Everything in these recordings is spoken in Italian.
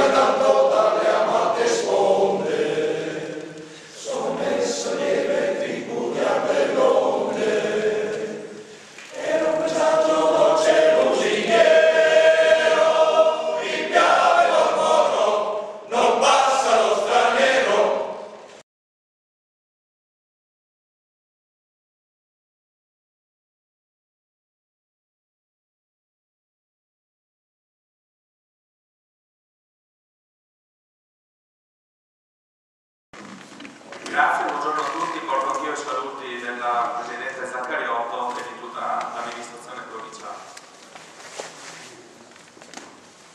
andando dalle amate sponde, sono messo nei venti pure a bellone, era un presagio dolce lusinghiero, in piave mormoro, non passa lo straniero. Grazie, buongiorno a tutti, porto anch'io i saluti della Presidente Zaccariotto e di tutta l'amministrazione provinciale.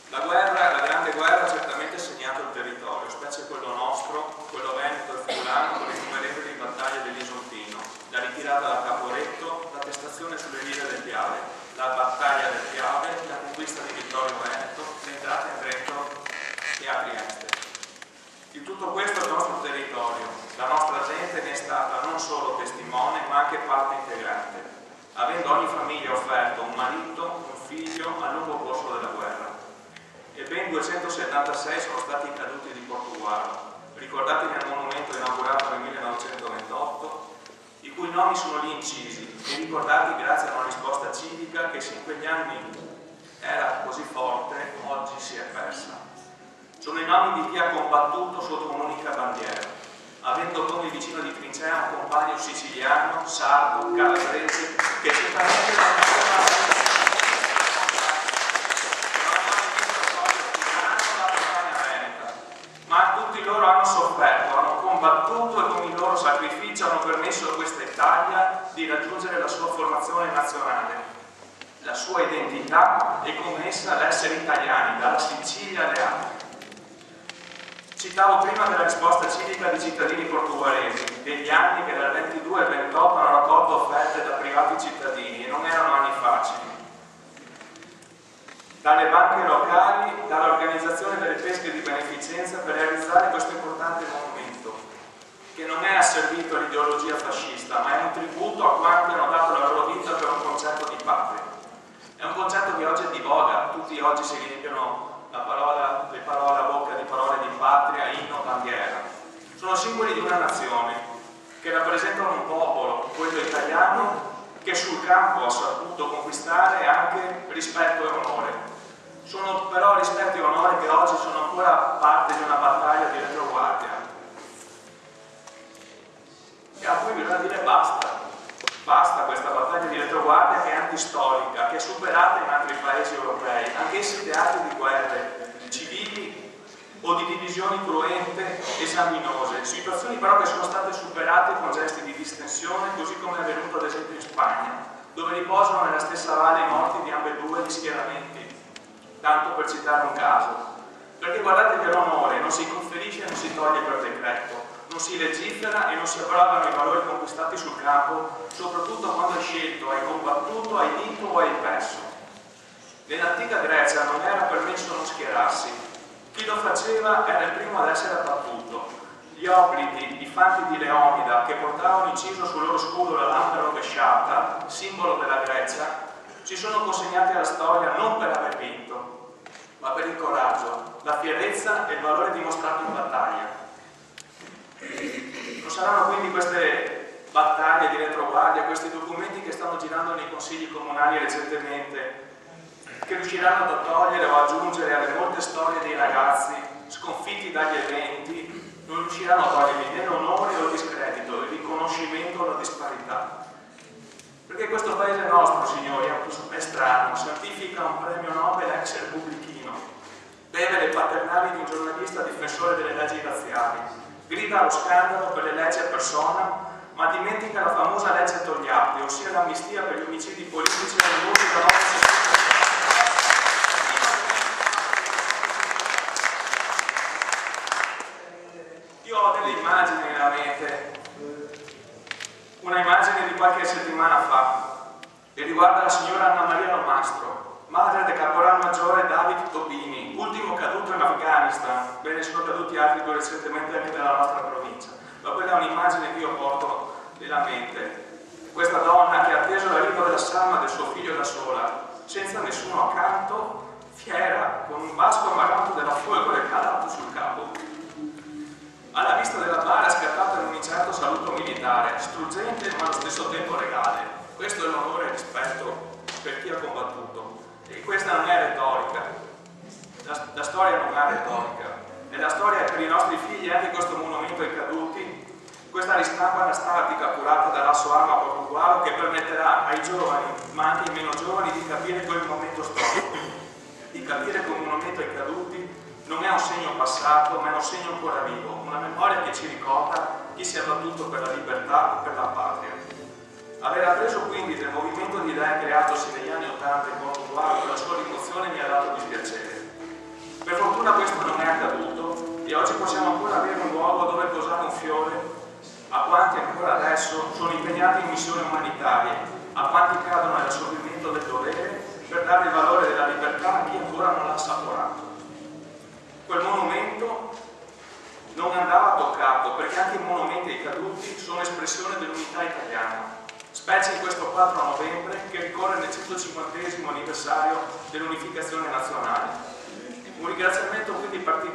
La guerra, la grande guerra, ha certamente segnato il territorio, specie quello nostro, quello veneto e friulano, con le innumerevoli battaglie dell'Isontino, la ritirata da Caporetto, l'attestazione sulle rive del Piave, la battaglia del Piave, la conquista di Vittorio Veneto, l'entrata in Trento e a Trieste. Di tutto questo il nostro territorio, la nostra gente ne è stata non solo testimone ma anche parte integrante, avendo ogni famiglia offerto un marito, un figlio al lungo corso della guerra. E ben 276 sono stati i caduti di Portuguaro, ricordati nel monumento inaugurato nel 1928, i cui nomi sono lì incisi e ricordati grazie a una risposta civica che se in quegli anni era così forte, oggi si è persa. Sono i nomi di chi ha combattuto sotto un'unica bandiera, avendo come vicino di trincea un compagno siciliano, sardo, calabrese, che certamente non aveva la campagna veneta, ma tutti loro hanno sofferto, hanno combattuto e con il loro sacrificio hanno permesso a questa Italia di raggiungere la sua formazione nazionale, la sua identità e con essa l'essere italiani, dalla Sicilia alle Alpi. Citavo prima della risposta civica di cittadini portuguaresi, degli anni che dal 22 al 28 hanno raccolto offerte da privati cittadini e non erano anni facili. Dalle banche locali, dall'organizzazione delle pesche di beneficenza per realizzare questo importante monumento, che non è asservito all'ideologia fascista, ma è un tributo a quanti hanno dato la loro vita per un concetto di patria. È un concetto che oggi è di voga, tutti oggi si riempiono le parole a bocca di parole di patria, inno, bandiera. Sono simboli di una nazione che rappresentano un popolo, quello italiano, che sul campo ha saputo conquistare anche rispetto e onore. Sono però rispetto e onore che oggi sono ancora parte di una battaglia di retroguardia e a cui bisogna dire basta. Basta questa battaglia di retroguardia che è antistorica, che è superata in altri paesi europei, anch'essi teatri di guerre civili o di divisioni cruente e sanguinose, situazioni però che sono state superate con gesti di distensione, così come è avvenuto ad esempio in Spagna, dove riposano nella stessa valle i morti di ambedue gli schieramenti, tanto per citare un caso. Perché guardate che l'onore non si conferisce e non si toglie per decreto, non si legifera e non si abrogano i valori conquistati sul campo, soprattutto quando hai scelto, hai combattuto, hai vinto o hai perso. Nell'antica Grecia non era permesso non schierarsi. Chi lo faceva era il primo ad essere abbattuto. Gli obliti, i fanti di Leonida, che portavano inciso sul loro scudo la lama rovesciata, simbolo della Grecia, ci sono consegnati alla storia non per aver vinto, ma per il coraggio, la fierezza e il valore dimostrato in battaglia. Non saranno quindi queste battaglie di retroguardia, questi documenti che stanno girando nei consigli comunali recentemente, che riusciranno a togliere o aggiungere alle molte storie dei ragazzi sconfitti dagli eventi, non riusciranno a toglierli né l'onore o il discredito, il riconoscimento o la disparità. Perché questo paese nostro, signori, è strano, santifica un premio Nobel ex repubblichino, beve le paternali di un giornalista difensore delle leggi razziali, grida allo scandalo per le leggi a persona, ma dimentica la famosa legge Togliatti, ossia l'amnistia per gli omicidi politici avvenuti da nostra società. Io ho delle immagini nella mente, una immagine di qualche settimana fa, che riguarda la signora Anna Maria Lomastro, madre del caporal maggiore David Tobini, ultimo caduto in Afghanistan. Bene, sono caduti altri più recentemente anche nella nostra provincia, ma quella è un'immagine che io porto nella mente. Questa donna che ha atteso l'arrivo della salma del suo figlio da sola, senza nessuno accanto, fiera, con un vasco amaranto della folgore calata storica. Nella storia per i nostri figli anche questo monumento ai caduti, questa ristampa anastatica curata dall'Asso Arma Portugualo, che permetterà ai giovani, ma anche ai meno giovani, di capire quel momento storico, di capire che un monumento ai caduti non è un segno passato, ma è un segno ancora vivo, una memoria che ci ricorda chi si è battuto per la libertà e per la patria. Aver appreso quindi del movimento di idee creatosi negli anni '80 in Portogallo, la sua rimozione mi ha dato dispiacere. Per fortuna questo non è accaduto e oggi possiamo ancora avere un luogo dove posare un fiore a quanti ancora adesso sono impegnati in missioni umanitarie, a quanti cadono nell'assolvimento del dovere per dare il valore della libertà a chi ancora non l'ha assaporato. Quel monumento non andava toccato, perché anche i monumenti ai caduti sono espressione dell'unità italiana, specie in questo 4 novembre che ricorre nel 150° anniversario dell'unificazione nazionale. Un ringraziamento quindi particolare